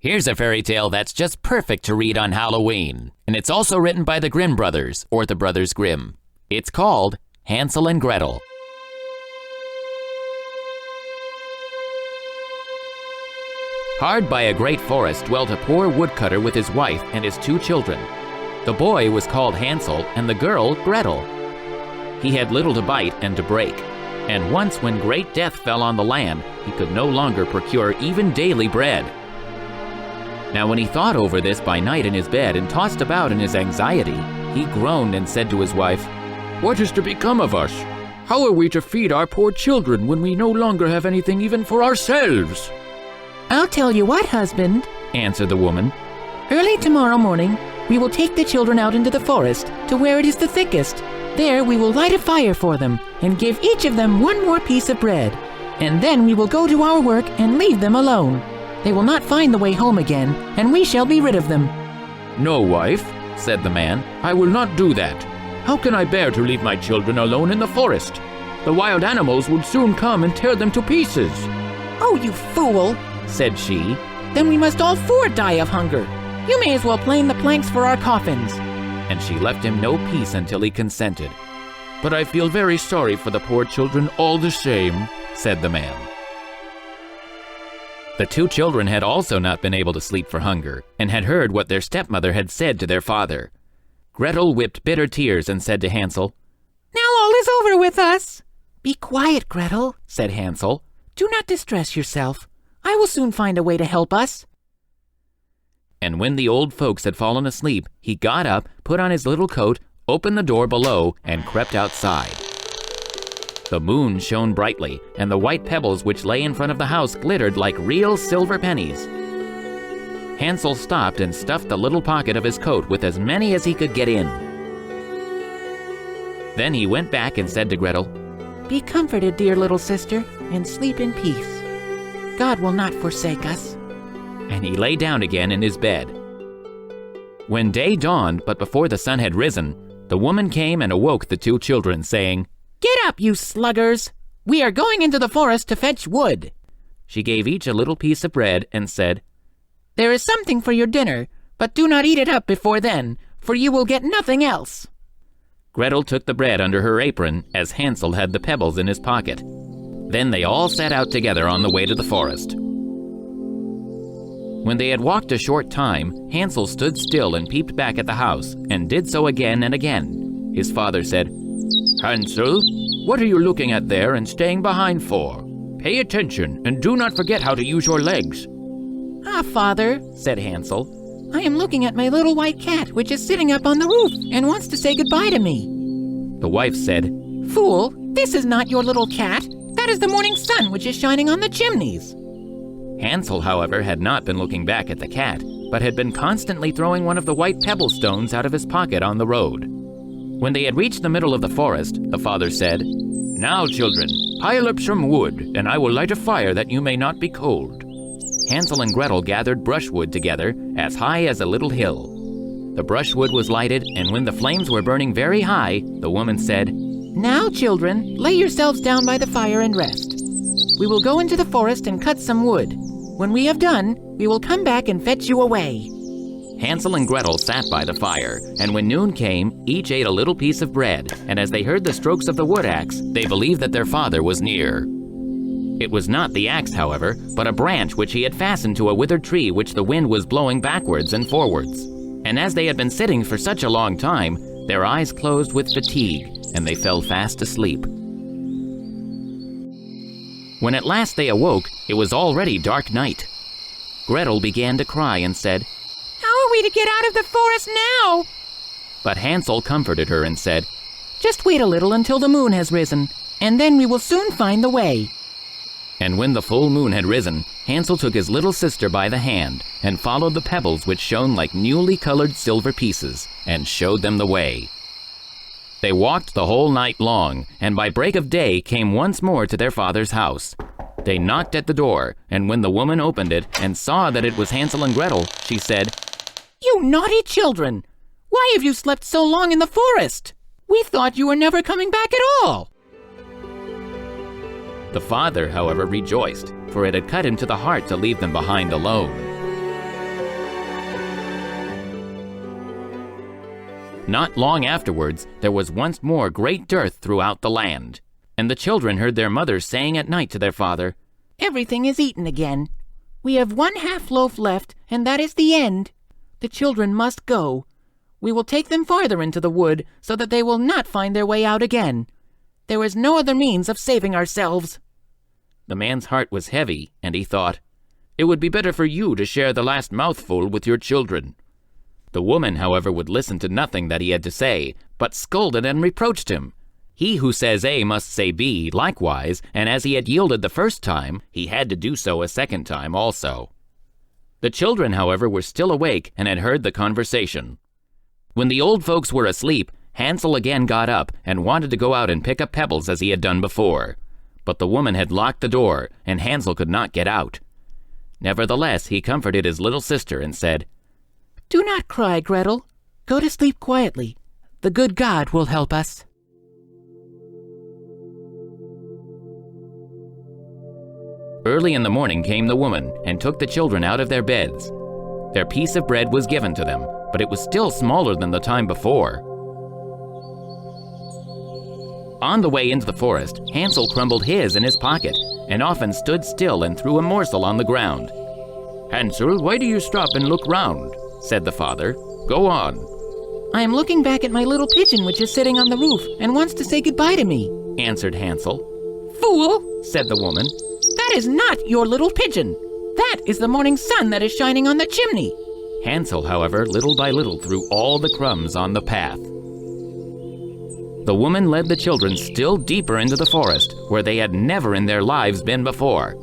Here's a fairy tale that's just perfect to read on Halloween, and it's also written by the Grimm brothers, or the Brothers Grimm. It's called Hansel and Gretel. Hard by a great forest dwelt a poor woodcutter with his wife and his 2 children. The boy was called Hansel and the girl Gretel. He had little to bite and to break, and once when great death fell on the land, he could no longer procure even daily bread. Now when he thought over this by night in his bed and tossed about in his anxiety, he groaned and said to his wife, "What is to become of us? How are we to feed our poor children when we no longer have anything even for ourselves?" "I'll tell you what, husband," answered the woman. "Early tomorrow morning, we will take the children out into the forest to where it is the thickest. There we will light a fire for them and give each of them 1 more piece of bread. And then we will go to our work and leave them alone. They will not find the way home again, and we shall be rid of them." "No, wife," said the man, "I will not do that. How can I bear to leave my children alone in the forest? The wild animals would soon come and tear them to pieces." "Oh, you fool," said she. "Then we must all 4 die of hunger. You may as well plane the planks for our coffins." And she left him no peace until he consented. "But I feel very sorry for the poor children all the same," said the man. The 2 children had also not been able to sleep for hunger, and had heard what their stepmother had said to their father. Gretel wept bitter tears and said to Hansel, "Now all is over with us." "Be quiet, Gretel," said Hansel. "Do not distress yourself. I will soon find a way to help us." And when the old folks had fallen asleep, he got up, put on his little coat, opened the door below, and crept outside. The moon shone brightly, and the white pebbles which lay in front of the house glittered like real silver pennies. Hansel stopped and stuffed the little pocket of his coat with as many as he could get in. Then he went back and said to Gretel, "Be comforted, dear little sister, and sleep in peace. God will not forsake us." And he lay down again in his bed. When day dawned, but before the sun had risen, the woman came and awoke the 2 children, saying, "Get up, you sluggers! We are going into the forest to fetch wood." She gave each a little piece of bread and said, "There is something for your dinner, but do not eat it up before then, for you will get nothing else." Gretel took the bread under her apron, as Hansel had the pebbles in his pocket. Then they all set out together on the way to the forest. When they had walked a short time, Hansel stood still and peeped back at the house, and did so again and again. His father said, "Hansel, what are you looking at there and staying behind for? Pay attention and do not forget how to use your legs." "Ah, father," said Hansel, "I am looking at my little white cat, which is sitting up on the roof and wants to say goodbye to me." The wife said, "Fool, this is not your little cat. That is the morning sun which is shining on the chimneys." Hansel, however, had not been looking back at the cat, but had been constantly throwing one of the white pebble stones out of his pocket on the road. When they had reached the middle of the forest, the father said, "Now, children, pile up some wood, and I will light a fire that you may not be cold." Hansel and Gretel gathered brushwood together, as high as a little hill. The brushwood was lighted, and when the flames were burning very high, the woman said, "Now, children, lay yourselves down by the fire and rest. We will go into the forest and cut some wood. When we have done, we will come back and fetch you away." Hansel and Gretel sat by the fire, and when noon came, each ate a little piece of bread, and as they heard the strokes of the wood axe, they believed that their father was near. It was not the axe, however, but a branch which he had fastened to a withered tree which the wind was blowing backwards and forwards. And as they had been sitting for such a long time, their eyes closed with fatigue, and they fell fast asleep. When at last they awoke, it was already dark night. Gretel began to cry and said, "How are we to get out of the forest now?" But Hansel comforted her and said, "Just wait a little until the moon has risen, and then we will soon find the way." And when the full moon had risen, Hansel took his little sister by the hand and followed the pebbles which shone like newly colored silver pieces, and showed them the way. They walked the whole night long, and by break of day came once more to their father's house. They knocked at the door, and when the woman opened it and saw that it was Hansel and Gretel, she said, "You naughty children! Why have you slept so long in the forest? We thought you were never coming back at all." The father, however, rejoiced, for it had cut him to the heart to leave them behind alone. Not long afterwards, there was once more great dearth throughout the land, and the children heard their mother saying at night to their father, "Everything is eaten again. We have 1/2 loaf left, and that is the end. The children must go. We will take them farther into the wood, so that they will not find their way out again. There is no other means of saving ourselves." The man's heart was heavy, and he thought, "It would be better for you to share the last mouthful with your children." The woman, however, would listen to nothing that he had to say, but scolded and reproached him. He who says A must say B likewise, and as he had yielded the first time, he had to do so a second time also. The children, however, were still awake and had heard the conversation. When the old folks were asleep, Hansel again got up and wanted to go out and pick up pebbles as he had done before. But the woman had locked the door, and Hansel could not get out. Nevertheless, he comforted his little sister and said, "Do not cry, Gretel. Go to sleep quietly. The good God will help us." Early in the morning came the woman and took the children out of their beds. Their piece of bread was given to them, but it was still smaller than the time before. On the way into the forest, Hansel crumbled his in his pocket and often stood still and threw a morsel on the ground. "Hansel, why do you stop and look round?" said the father. "Go on." "I am looking back at my little pigeon which is sitting on the roof and wants to say goodbye to me," answered Hansel. "Fool," said the woman. "That is not your little pigeon. That is the morning sun that is shining on the chimney." Hansel, however, little by little threw all the crumbs on the path. The woman led the children still deeper into the forest, where they had never in their lives been before.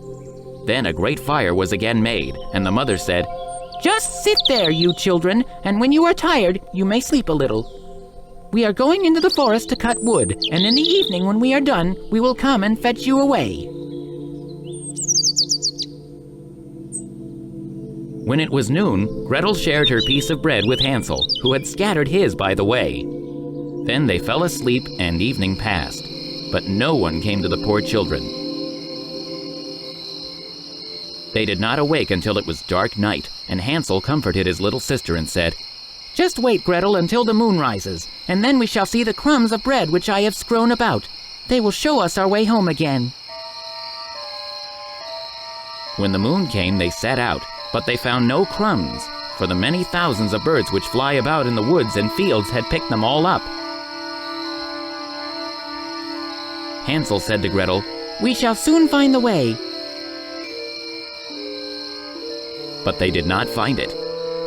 Then a great fire was again made, and the mother said, "Just sit there, you children, and when you are tired, you may sleep a little. We are going into the forest to cut wood, and in the evening when we are done, we will come and fetch you away." When it was noon, Gretel shared her piece of bread with Hansel, who had scattered his by the way. Then they fell asleep and evening passed, but no one came to the poor children. They did not awake until it was dark night, and Hansel comforted his little sister and said, "Just wait, Gretel, until the moon rises, and then we shall see the crumbs of bread which I have strewn about. They will show us our way home again." When the moon came, they set out, but they found no crumbs, for the many thousands of birds which fly about in the woods and fields had picked them all up. Hansel said to Gretel, "We shall soon find the way." But they did not find it.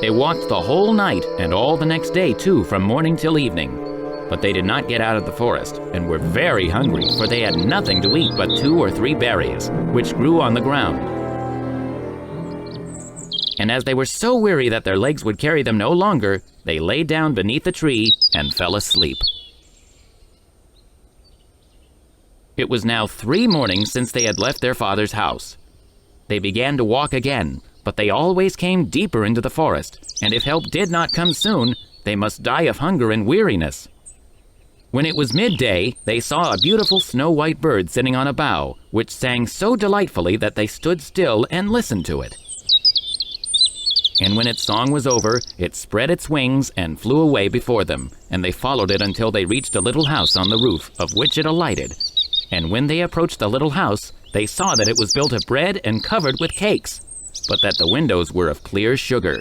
They walked the whole night and all the next day too, from morning till evening. But they did not get out of the forest and were very hungry, for they had nothing to eat but 2 or 3 berries, which grew on the ground. And as they were so weary that their legs would carry them no longer, they lay down beneath a tree and fell asleep. It was now 3 mornings since they had left their father's house. They began to walk again, but they always came deeper into the forest, and if help did not come soon, they must die of hunger and weariness. When it was midday, they saw a beautiful snow-white bird sitting on a bough, which sang so delightfully that they stood still and listened to it. And when its song was over, it spread its wings and flew away before them, and they followed it until they reached a little house on the roof, of which it alighted. And when they approached the little house, they saw that it was built of bread and covered with cakes, but that the windows were of clear sugar.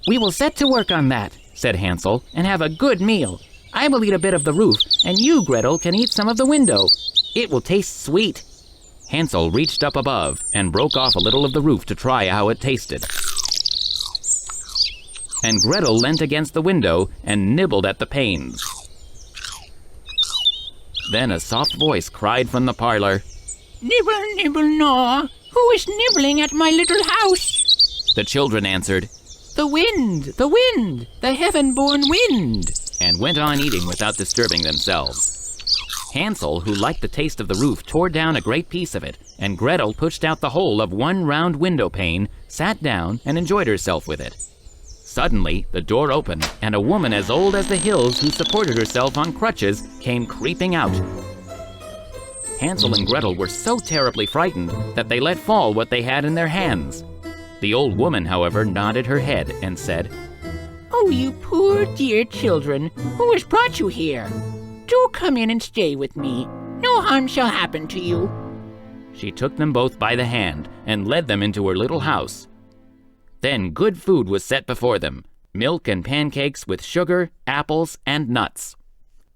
"We will set to work on that," said Hansel, "and have a good meal. I will eat a bit of the roof, and you, Gretel, can eat some of the window. It will taste sweet." Hansel reached up above and broke off a little of the roof to try how it tasted. And Gretel leant against the window and nibbled at the panes. Then a soft voice cried from the parlor, "Nibble, nibble, gnaw. Who is nibbling at my little house?" The children answered, the wind, the heaven-born wind," and went on eating without disturbing themselves. Hansel, who liked the taste of the roof, tore down a great piece of it, and Gretel pushed out the hole of one round window pane, sat down, and enjoyed herself with it. Suddenly, the door opened, and a woman as old as the hills, who supported herself on crutches, came creeping out. Hansel and Gretel were so terribly frightened that they let fall what they had in their hands. The old woman, however, nodded her head and said, Oh, you poor dear children, who has brought you here? Do come in and stay with me. No harm shall happen to you. She took them both by the hand and led them into her little house. Then good food was set before them, milk and pancakes with sugar, apples, and nuts.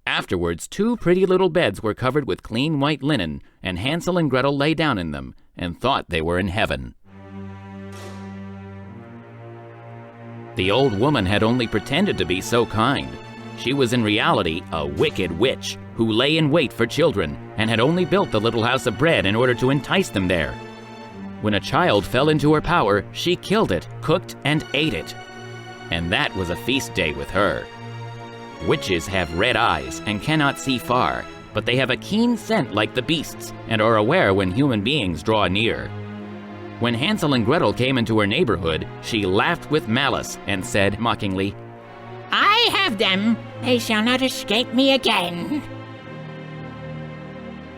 Afterwards, 2 pretty little beds were covered with clean white linen, and Hansel and Gretel lay down in them and thought they were in heaven. The old woman had only pretended to be so kind. She was in reality a wicked witch who lay in wait for children and had only built the little house of bread in order to entice them there. When a child fell into her power, she killed it, cooked, and ate it. And that was a feast day with her. Witches have red eyes and cannot see far, but they have a keen scent like the beasts and are aware when human beings draw near. When Hansel and Gretel came into her neighborhood, she laughed with malice and said mockingly, I have them. They shall not escape me again.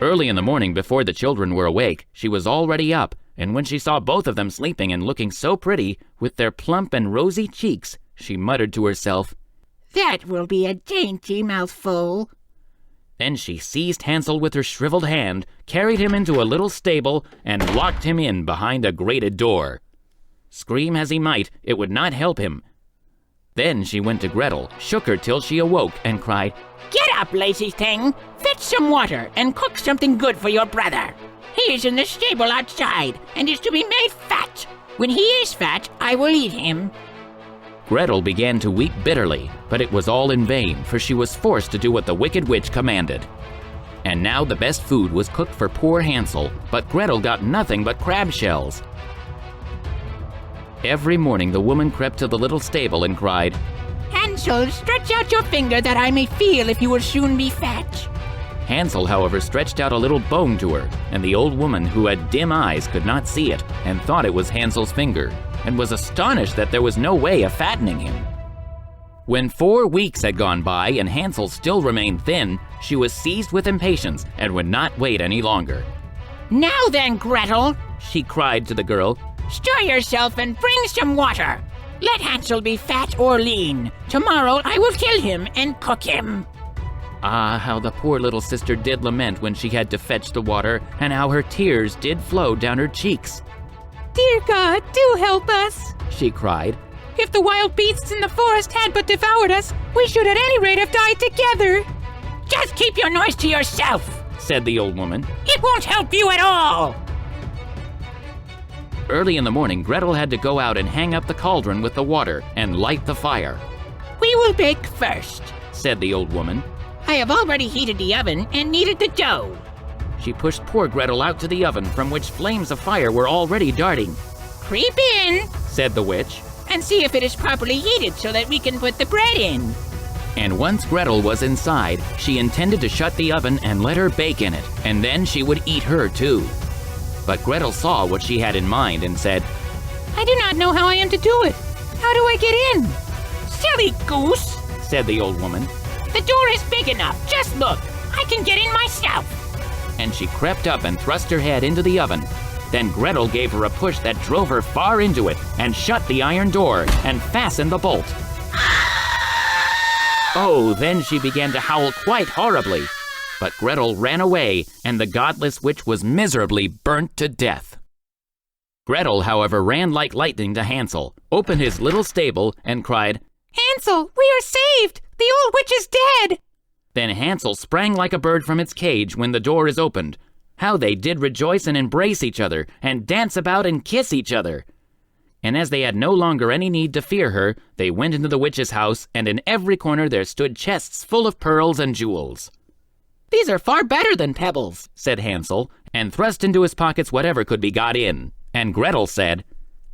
Early in the morning, before the children were awake, she was already up, and when she saw both of them sleeping and looking so pretty, with their plump and rosy cheeks, she muttered to herself, That will be a dainty mouthful. Then she seized Hansel with her shriveled hand, carried him into a little stable, and locked him in behind a grated door. Scream as he might, it would not help him. Then she went to Gretel, shook her till she awoke, and cried, Get up, lazy thing. Fetch some water and cook something good for your brother. He is in the stable outside and is to be made fat. When he is fat, I will eat him. Gretel began to weep bitterly, but it was all in vain, for she was forced to do what the wicked witch commanded. And now the best food was cooked for poor Hansel, but Gretel got nothing but crab shells. Every morning the woman crept to the little stable and cried, Hansel, stretch out your finger that I may feel if you will soon be fat. Hansel, however, stretched out a little bone to her, and the old woman, who had dim eyes, could not see it, and thought it was Hansel's finger, and was astonished that there was no way of fattening him. When 4 weeks had gone by and Hansel still remained thin, she was seized with impatience and would not wait any longer. Now then, Gretel, She cried to the girl, stir yourself and bring some water. Let Hansel be fat or lean. Tomorrow I will kill him and cook him. Ah, how the poor little sister did lament when she had to fetch the water, and how her tears did flow down her cheeks. Dear God, do help us, She cried. If the wild beasts in the forest had but devoured us, we should at any rate have died together. Just keep your noise to yourself, said the old woman. It won't help you at all. Early in the morning, Gretel had to go out and hang up the cauldron with the water and light the fire. We will bake first, said the old woman. I have already heated the oven and kneaded the dough. She pushed poor Gretel out to the oven, from which flames of fire were already darting. Creep in, said the witch, and see if it is properly heated so that we can put the bread in. And once Gretel was inside, she intended to shut the oven and let her bake in it, and then she would eat her too. But Gretel saw what she had in mind and said, I do not know how I am to do it. How do I get in? Silly goose, said the old woman. The door is big enough. Just look. I can get in myself. And she crept up and thrust her head into the oven. Then Gretel gave her a push that drove her far into it and shut the iron door and fastened the bolt. Oh, then she began to howl quite horribly. But Gretel ran away, and the godless witch was miserably burnt to death. Gretel, however, ran like lightning to Hansel, opened his little stable, and cried, Hansel, we are saved! The old witch is dead! Then Hansel sprang like a bird from its cage when the door is opened. How they did rejoice and embrace each other, and dance about and kiss each other. And as they had no longer any need to fear her, they went into the witch's house, and in every corner there stood chests full of pearls and jewels. These are far better than pebbles, said Hansel, and thrust into his pockets whatever could be got in. And Gretel said,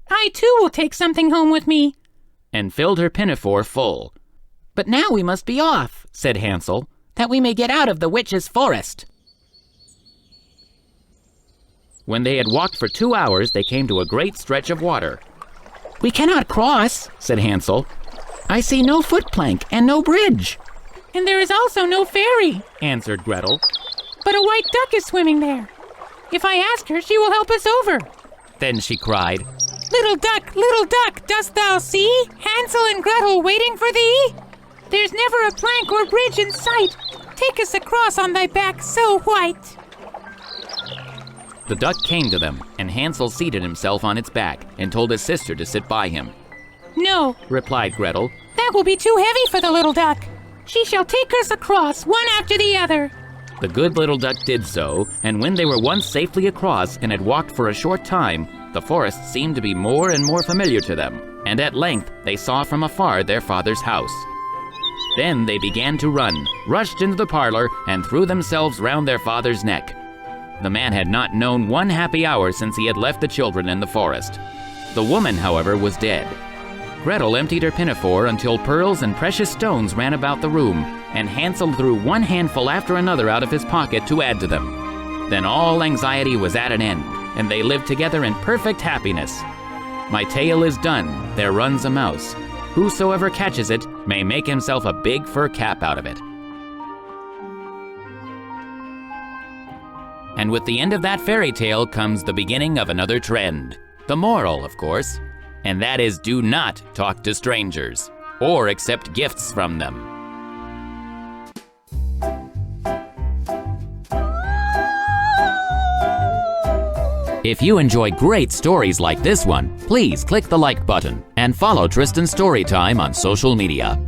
I too will take something home with me, and filled her pinafore full. But now we must be off, said Hansel, that we may get out of the witch's forest. When they had walked for 2 hours, they came to a great stretch of water. We cannot cross, said Hansel. I see no footplank and no bridge. And there is also no ferry, answered Gretel. But a white duck is swimming there. If I ask her, she will help us over. Then she cried, little duck, dost thou see Hansel and Gretel waiting for thee? There's never a plank or bridge in sight. Take us across on thy back so white. The duck came to them, and Hansel seated himself on its back and told his sister to sit by him. No, Replied Gretel. that will be too heavy for the little duck. She shall take us across, one after the other. The good little duck did so, and when they were once safely across and had walked for a short time, the forest seemed to be more and more familiar to them, and at length they saw from afar their father's house. Then they began to run, rushed into the parlor, and threw themselves round their father's neck. The man had not known one happy hour since he had left the children in the forest. The woman, however, was dead. Gretel emptied her pinafore until pearls and precious stones ran about the room, and Hansel threw one handful after another out of his pocket to add to them. Then all anxiety was at an end, and they lived together in perfect happiness. My tale is done, there runs a mouse. Whosoever catches it may make himself a big fur cap out of it. And with the end of that fairy tale comes the beginning of another trend. The moral, of course. And that is, do not talk to strangers or accept gifts from them. If you enjoy great stories like this one, please click the like button and follow Tristan Storytime on social media.